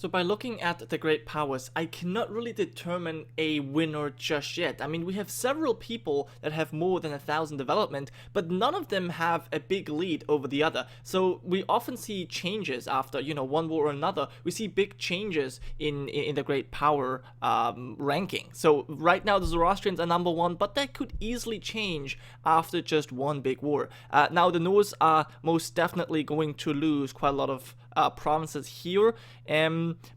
So by looking at the great powers, I cannot really determine a winner just yet. I mean, we have several people that have more than 1,000 development, but none of them have a big lead over the other. So we often see changes after, one war or another. We see big changes in the great power ranking. So right now the Zoroastrians are number one, but that could easily change after just one big war. Now the Norse are most definitely going to lose quite a lot of provinces here,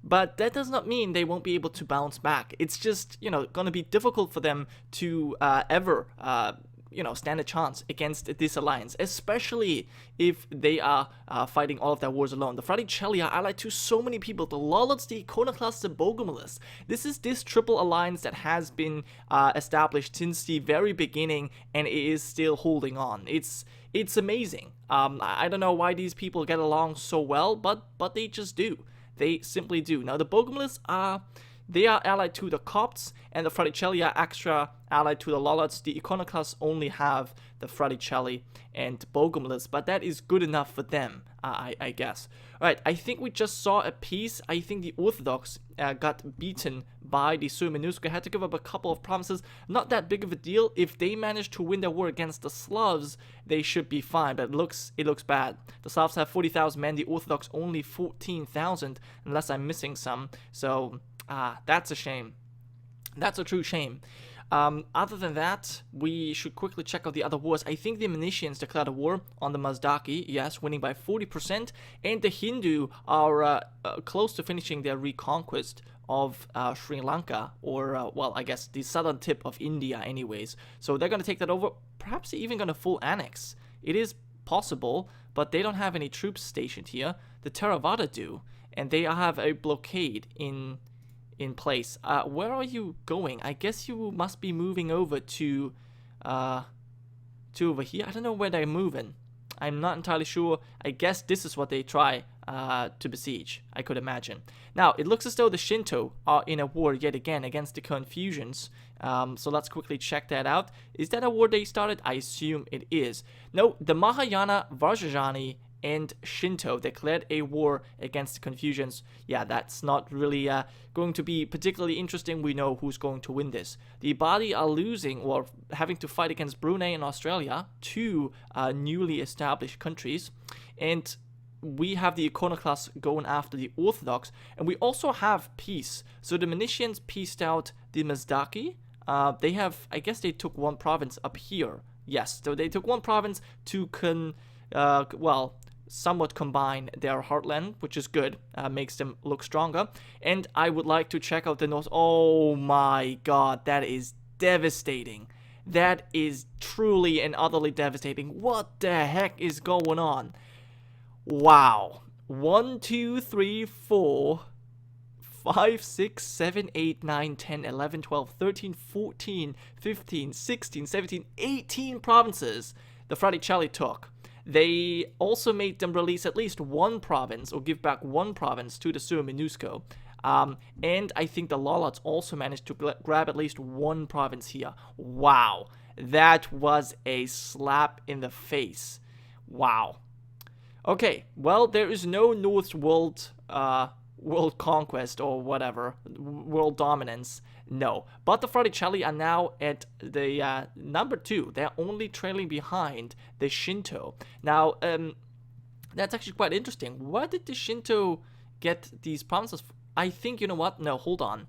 but that does not mean they won't be able to bounce back. It's just, going to be difficult for them to ever, stand a chance against this alliance, especially if they are fighting all of their wars alone. The Fraticelli are allied to so many people, the Lollards, the Iconoclasts, the Bogomilist. This is this triple alliance that has been established since the very beginning, and it is still holding on. It's amazing. I don't know why these people get along so well, but they just do. They simply do. Now the Bogomilists they are allied to the Copts, and the Fraticelli are extra allied to the Lollards. The Iconoclasts only have the Fraticelli and Bogomilists, but that is good enough for them, I guess. Alright, I think we just saw a peace. I think the Orthodox got beaten by the Suomenusko. Had to give up a couple of provinces. Not that big of a deal. If they manage to win their war against the Slavs, they should be fine, but it looks bad. The Slavs have 40,000 men, the Orthodox only 14,000, unless I'm missing some. So that's a shame. That's a true shame. Other than that, we should quickly check out the other wars. I think the Manicians declared a war on the Mazdaki, yes, winning by 40%, and the Hindu are close to finishing their reconquest of Sri Lanka, or, well, I guess the southern tip of India anyways. So they're going to take that over, perhaps they're even going to full annex. It is possible, but they don't have any troops stationed here. The Theravada do, and they have a blockade in place. Where are you going? I guess you must be moving over to over here. I don't know where they're moving. I'm not entirely sure. I guess this is what they try to besiege, I could imagine. Now, it looks as though the Shinto are in a war yet again against the Confucians. So let's quickly check that out. Is that a war they started? I assume it is. No, the Mahayana, Vajrayana, and Shinto declared a war against the Confucians. Yeah, that's not really going to be particularly interesting. We know who's going to win this. The Badi are losing or having to fight against Brunei and Australia, two newly established countries. And we have the Iconoclasts going after the Orthodox. And we also have peace. So the Manicians pieced out the Mazdaki. They have, I guess they took one province up here. Yes, so they took one province to somewhat combine their heartland, which is good, makes them look stronger. And I would like to check out the North. Oh my god, that is devastating. That is truly and utterly devastating. What the heck is going on? Wow. 1, 2, 3, 4, 5, 6, 7, 8, 9, 10, 11, 12, 13, 14, 15, 16, 17, 18 provinces the Fraticelli took. They also made them release at least one province, or give back one province to the Suomenusko. And I think the Lollards also managed to grab at least one province here. Wow. That was a slap in the face. Wow. Okay, well, there is no Norse world conquest or whatever, world dominance. No, but the Fraticelli are now at the number 2. They're only trailing behind the Shinto. Now, that's actually quite interesting. Where did the Shinto get these provinces? I think, you know what? No, hold on.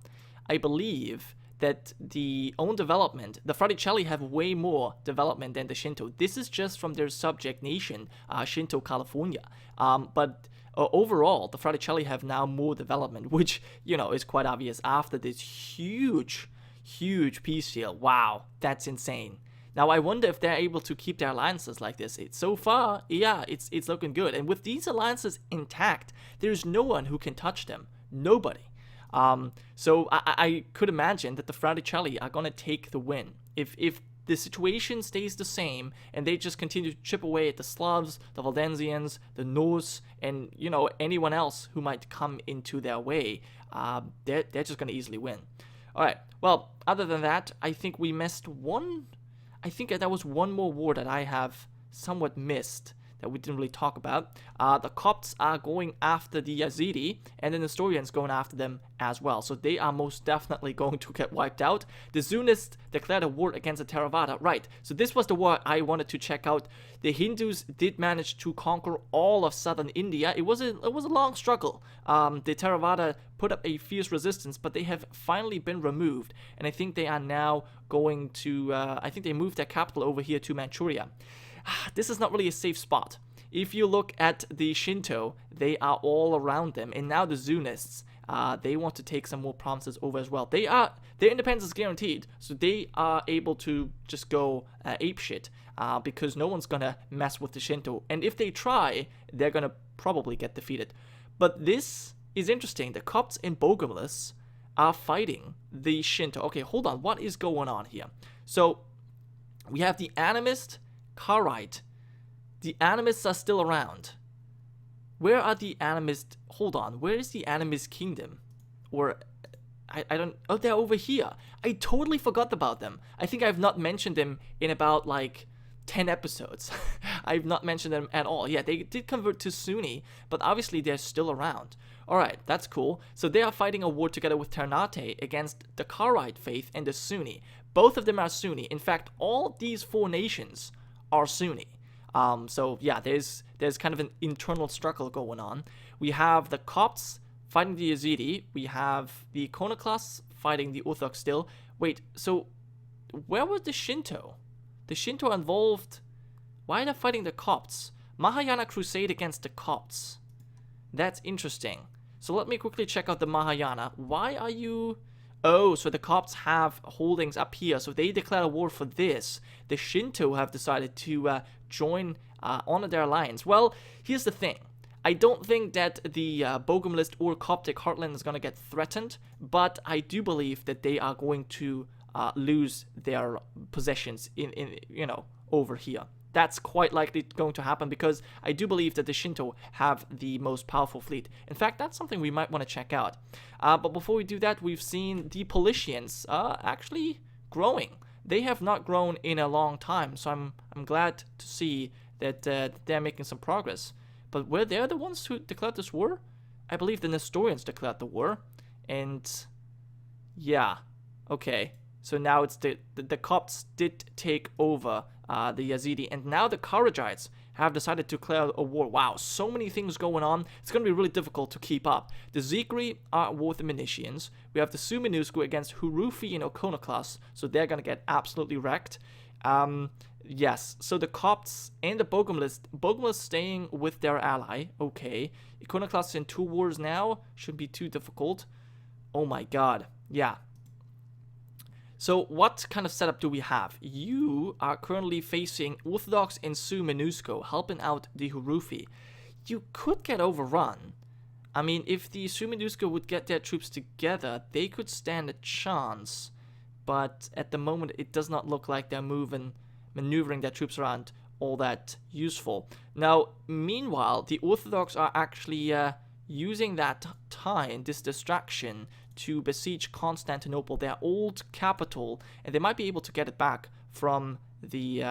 I believe that the own development, the Fraticelli have way more development than the Shinto. This is just from their subject nation, Shinto, California. But overall, the Fraticelli have now more development, which, is quite obvious after this huge peace deal. Wow, that's insane. Now, I wonder if they're able to keep their alliances like this. So far, yeah, it's looking good. And with these alliances intact, there's no one who can touch them. Nobody. So I could imagine that the Fraticelli are going to take the win. If the situation stays the same and they just continue to chip away at the Slavs, the Waldensians, the Norse, and, anyone else who might come into their way, they're just going to easily win. All right. Well, other than that, I think we missed one. I think there was one more war that I have somewhat missed that we didn't really talk about. The Copts are going after the Yazidi, and the Nestorians going after them as well. So they are most definitely going to get wiped out. The Zunists declared a war against the Theravada. Right, so this was the war I wanted to check out. The Hindus did manage to conquer all of southern India. It was a long struggle. The Theravada put up a fierce resistance, but they have finally been removed, and I think they are now going to, I think they moved their capital over here to Manchuria. This is not really a safe spot. If you look at the Shinto, they are all around them, and now the Zunists, they want to take some more provinces over as well. Their independence is guaranteed, so they are able to just go apeshit, because no one's gonna mess with the Shinto, and if they try, they're gonna probably get defeated. But this is interesting. The Copts and Bogomilists are fighting the Shinto. Okay, hold on. What is going on here? So we have the Animist, Kharijite. The Animists are still around. Where are the Animists? Hold on. Where is the Animist kingdom? Or I don't. Oh, they're over here. I totally forgot about them. I think I've not mentioned them in about like 10 episodes. I've not mentioned them at all. Yeah, they did convert to Sunni, but obviously they're still around. Alright, that's cool. So they are fighting a war together with Ternate against the Karaite faith and the Sunni. Both of them are Sunni. In fact, all these four nations are Sunni. So yeah, there's kind of an internal struggle going on. We have the Copts fighting the Yazidi. We have the Iconoclasts fighting the Orthodox still. Wait, so where was the Shinto? The Shinto involved. Why are they fighting the Copts? Mahayana crusade against the Copts. That's interesting. So let me quickly check out the Mahayana. Why are you... Oh, so the Copts have holdings up here, so they declare a war for this. The Shinto have decided to join, honor their alliance. Well, here's the thing. I don't think that the Bogomilist or Coptic heartland is going to get threatened, but I do believe that they are going to lose their possessions in over here. That's quite likely going to happen because I do believe that the Shinto have the most powerful fleet. In fact, that's something we might want to check out. But before we do that, we've seen the Paulicians actually growing. They have not grown in a long time, so I'm glad to see that they're making some progress. But were they the ones who declared this war? I believe the Nestorians declared the war. And yeah, okay. So now it's the Copts did take over the Yazidi, and now the Kharijites have decided to declare a war. Wow, so many things going on. It's going to be really difficult to keep up. The Zikri are at war with the Menicians. We have the Suomenusko against Hurufi and Iconoclast, so they're going to get absolutely wrecked. Yes, so the Copts and the Bogomilist staying with their ally. Okay, Iconoclast in 2 wars now. Shouldn't be too difficult. Oh my god, yeah. So what kind of setup do we have? You are currently facing Orthodox and Suomenusko, helping out the Hurufi. You could get overrun. I mean, if the Suomenusko would get their troops together, they could stand a chance. But at the moment, it does not look like they're maneuvering their troops around all that useful. Now, meanwhile, the Orthodox are actually using that time, this distraction, to besiege Constantinople, their old capital, and they might be able to get it back from the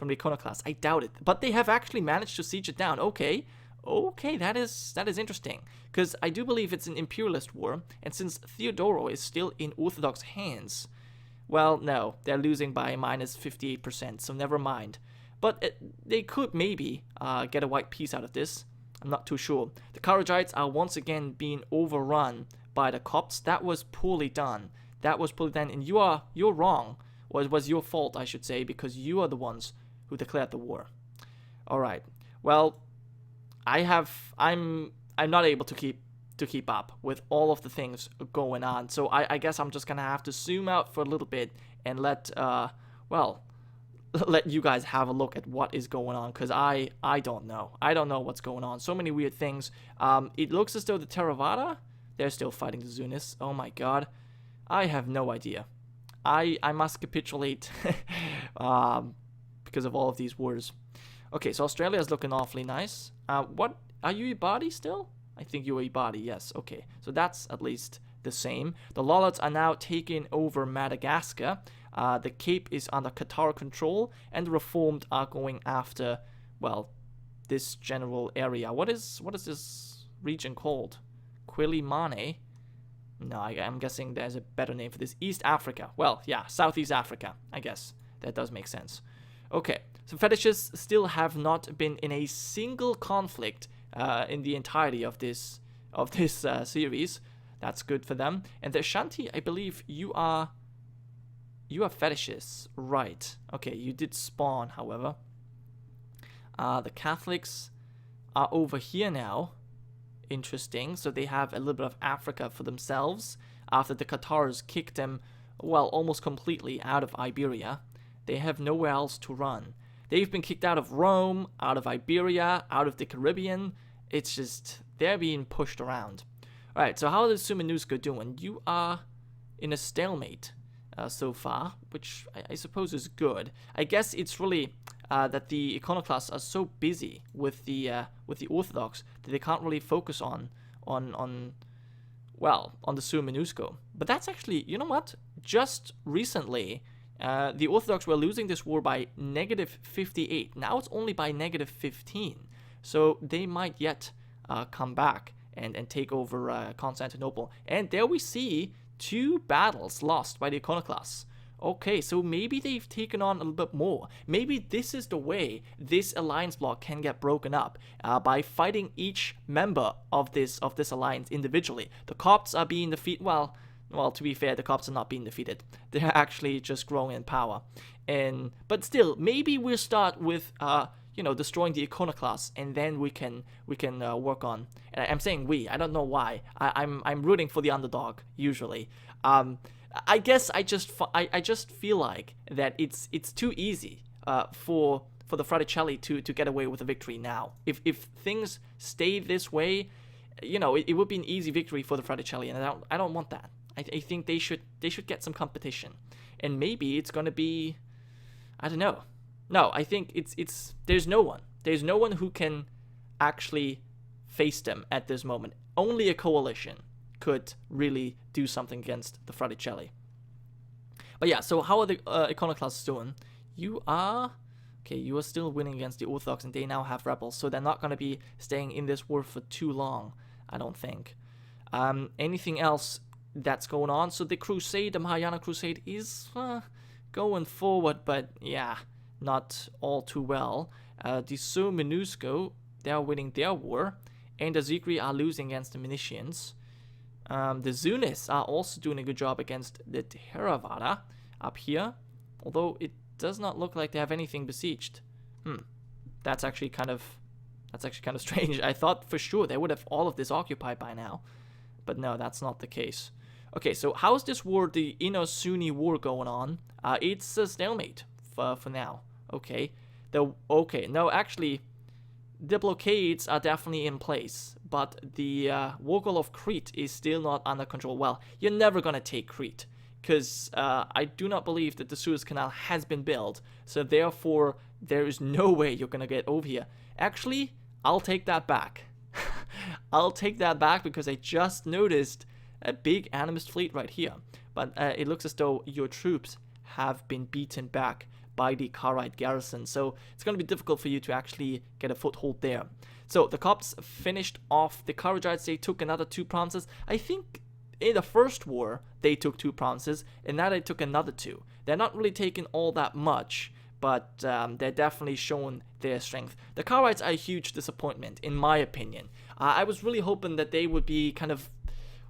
Iconoclast. I doubt it, but they have actually managed to siege it down. Okay, that is interesting, because I do believe it's an imperialist war, and since Theodoro is still in Orthodox hands, well, no, they're losing by minus 58%, so never mind. But they could maybe get a white peace out of this. I'm not too sure. The Kharijites are once again being overrun by the Copts. That was poorly done. And you're wrong. Or it was your fault, I should say, because you are the ones who declared the war. All right. Well, I'm not able to keep up with all of the things going on. So I guess I'm just gonna have to zoom out for a little bit and let you guys have a look at what is going on, because I don't know. I don't know what's going on. So many weird things. It looks as though the Theravada, they're still fighting the Zunists. Oh my god. I have no idea. I must capitulate because of all of these wars. Okay, so Australia is looking awfully nice. What are you Ibadi still? I think you're Ibadi, yes. Okay, so that's at least the same. The Lollards are now taking over Madagascar. The Cape is under Cathar control, and the Reformed are going after, well, this general area. What is this region called? Quilimane? No, I'm guessing there's a better name for this. East Africa. Well, yeah, Southeast Africa, I guess. That does make sense. Okay, so fetishes still have not been in a single conflict in the entirety of this series. That's good for them. And the Ashanti, I believe you are fetishes, right? Okay, you did spawn, however. The Catholics are over here now. Interesting. So they have a little bit of Africa for themselves after the Cathars kicked them, well, almost completely out of Iberia. They have nowhere else to run. They've been kicked out of Rome, out of Iberia, out of the Caribbean. It's just, they're being pushed around. Alright, so how is Suomenusko doing? You are in a stalemate so far, which I suppose is good. I guess it's really that the Iconoclasts are so busy with the Orthodox that they can't really focus on the Suomenusko. But that's actually, you know what? Just recently, the Orthodox were losing this war by -58. Now it's only by -15. So they might yet come back and take over Constantinople. And there we see 2 battles lost by the Iconoclasts. Okay, so maybe they've taken on a little bit more. Maybe this is the way this alliance block can get broken up, by fighting each member of this alliance individually. The Copts are being defeated. Well, to be fair, the Copts are not being defeated. They're actually just growing in power. But still, maybe we'll start with destroying the Iconoclasts, and then we can work on. And I'm saying we. I don't know why. I'm rooting for the underdog usually. I guess I just feel like that it's too easy for the Fraticelli to get away with a victory now. If things stay this way, it would be an easy victory for the Fraticelli, and I don't want that. I think they should get some competition, and maybe it's gonna be, I don't know. No, I think it's there's no one who can actually face them at this moment. Only a coalition could really do something against the Fraticelli. But yeah, so how are the Iconoclasts doing? You are still winning against the Orthodox, and they now have rebels, so they're not going to be staying in this war for too long, I don't think. Anything else that's going on? So the crusade, the Mahayana crusade, is going forward, but yeah, not all too well. The Suomenusko, they're winning their war, and the Zikri are losing against the Menicians. The Zunis are also doing a good job against the Theravada up here, although it does not look like they have anything besieged. That's actually kind of strange. I thought for sure they would have all of this occupied by now, but no, that's not the case. Okay, so how is this war, the Inno-Sunni war, going on? It's a stalemate for now. Okay, no, actually, the blockades are definitely in place, but the Wargol of Crete is still not under control. Well, you're never gonna take Crete, because I do not believe that the Suez Canal has been built, so therefore there is no way you're gonna get over here. Actually, I'll take that back. I'll take that back, because I just noticed a big animist fleet right here, but it looks as though your troops have been beaten back by the Karaite garrison, so it's going to be difficult for you to actually get a foothold there. So the Copts finished off the Kharijites. They took another 2 provinces. I think in the first war they took 2 provinces, and now they took another 2. They're not really taking all that much, but they're definitely showing their strength. The Kharites are a huge disappointment, in my opinion. I was really hoping that they would be kind of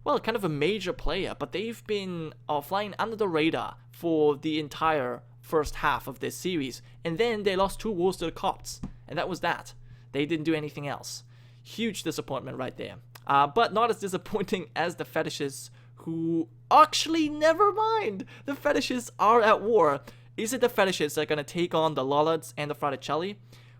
a major player, but they've been flying under the radar for the entire first half of this series, and then they lost 2 wars to the Copts, and that was that. They didn't do anything else. Huge disappointment right there. But not as disappointing as the Fetishes, who actually, never mind, the Fetishes are at war. Is it the Fetishes that are going to take on the Lollards and the Fraticelli?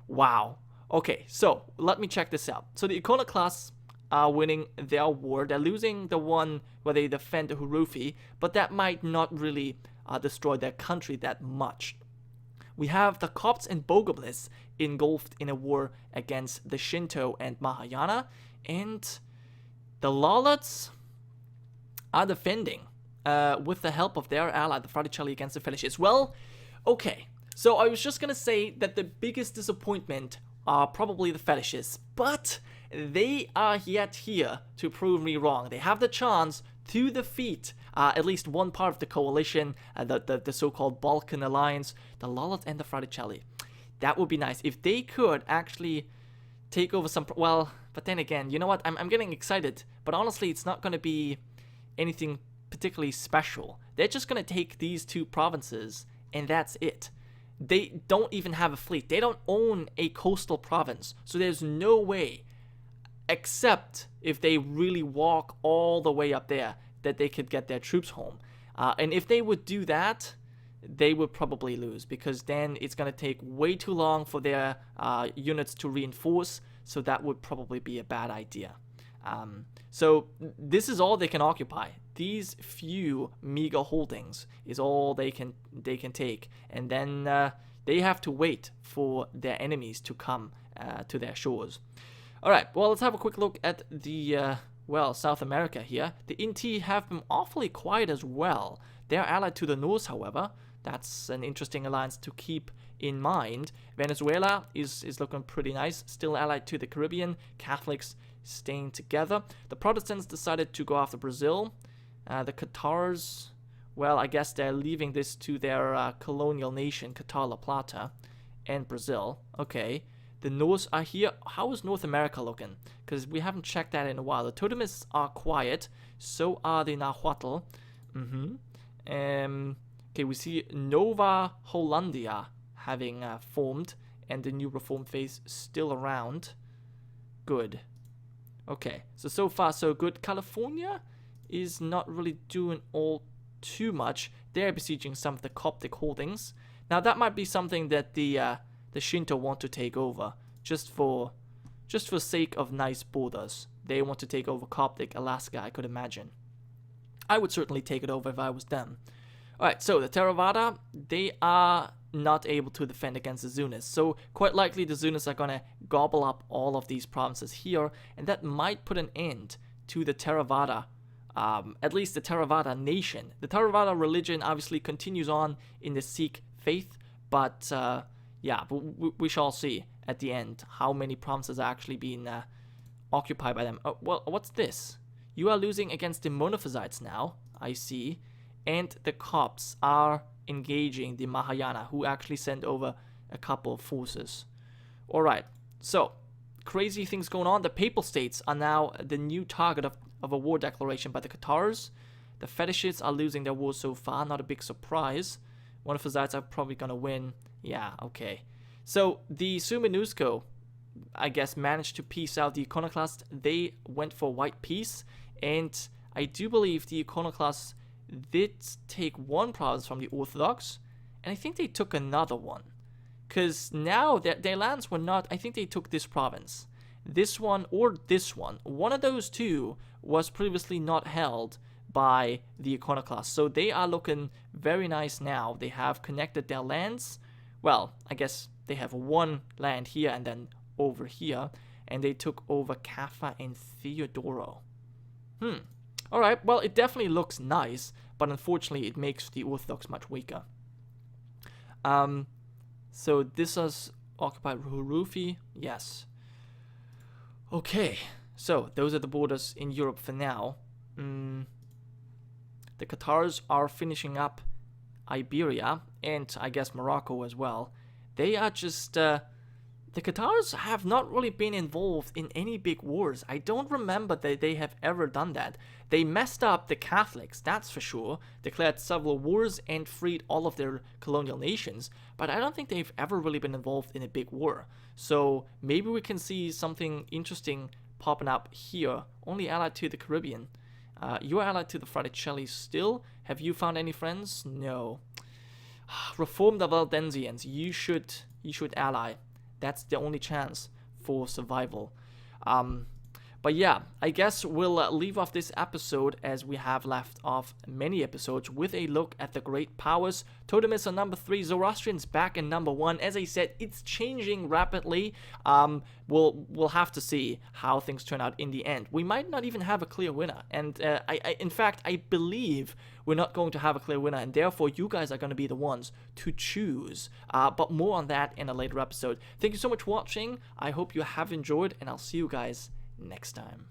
Wow. Okay, so let me check this out. So the Iconoclasts are winning their war. They're losing the one where they defend the Hurufi, but that might not really destroy their country that much. We have the Copts and Bogomilists engulfed in a war against the Shinto and Mahayana, and the Lollards are defending with the help of their ally, the Fraticelli, against the Fetishes. Well, okay, so I was just gonna say that the biggest disappointment are probably the Fetishes, but they are yet here to prove me wrong. They have the chance to defeat at least one part of the coalition, the so-called Balkan Alliance, the Lollard and the Fraticelli. That would be nice if they could actually take over some. Well, but then again, you know what? I'm getting excited, but honestly, it's not going to be anything particularly special. They're just going to take these two provinces, and that's it. They don't even have a fleet. They don't own a coastal province, so there's no way, except if they really walk all the way up there, that they could get their troops home. And if they would do that, they would probably lose, because then it's going to take way too long for their units to reinforce, so that would probably be a bad idea. So this is all they can occupy. These few meager holdings is all they can take, and then they have to wait for their enemies to come to their shores. All right, well, let's have a quick look at the South America here. The Inti have been awfully quiet as well. They're allied to the Norse, however. That's an interesting alliance to keep in mind. Venezuela is looking pretty nice, still allied to the Caribbean. Catholics staying together. The Protestants decided to go after Brazil. The Cathars, well, I guess they're leaving this to their colonial nation, Cathar La Plata, and Brazil. Okay. The Norse are here. How is North America looking? Because we haven't checked that in a while. The Totemists are quiet. So are the Nahuatl. Okay, we see Nova Hollandia having formed, and the new reform phase still around. Good. Okay, so far so good. California is not really doing all too much. They're besieging some of the Coptic holdings. Now that might be something that the Shinto want to take over, just for sake of nice borders. They want to take over Coptic Alaska, I could imagine. I would certainly take it over if I was them. Alright, so the Theravada, they are not able to defend against the Zunis. So quite likely the Zunis are going to gobble up all of these provinces here, and that might put an end to the Theravada, at least the Theravada nation. The Theravada religion obviously continues on in the Sikh faith, but yeah, we shall see at the end how many provinces are actually being occupied by them. Well, what's this? You are losing against the Monophysites now, I see. And the Copts are engaging the Mahayana, who actually sent over a couple of forces. Alright, so crazy things going on. The Papal States are now the new target of a war declaration by the Cathars. The Fetishes are losing their war so far, not a big surprise. Monophysites are probably going to win. Yeah, okay. So the Suomenusko, I guess, managed to peace out the Iconoclast. They went for white peace, and I do believe the Iconoclast did take one province from the Orthodox, and I think they took another one. Because now their lands were not, I think they took this province. This one or this one. One of those two was previously not held by the Iconoclast. So they are looking very nice now. They have connected their lands. Well, I guess they have one land here and then over here. And they took over Cathar and Theodoro. Alright, well, it definitely looks nice, but unfortunately it makes the Orthodox much weaker. So this is occupied Hurufi, yes. Okay, so those are the borders in Europe for now. The Cathars are finishing up Iberia, and I guess Morocco as well. They are just... the Cathars have not really been involved in any big wars. I don't remember that they have ever done that. They messed up the Catholics, that's for sure, declared several wars and freed all of their colonial nations, but I don't think they've ever really been involved in a big war. So maybe we can see something interesting popping up here, only allied to the Caribbean. You are allied to the Fraticelli still. Have you found any friends? No. Reform the Waldensians. You should ally. That's the only chance for survival. But yeah, I guess we'll leave off this episode, as we have left off many episodes, with a look at the great powers. Totemism on number 3, Zoroastrians back in number 1. As I said, it's changing rapidly. We'll have to see how things turn out in the end. We might not even have a clear winner, and in fact, I believe we're not going to have a clear winner, and therefore you guys are going to be the ones to choose. But more on that in a later episode. Thank you so much for watching. I hope you have enjoyed, and I'll see you guys next time.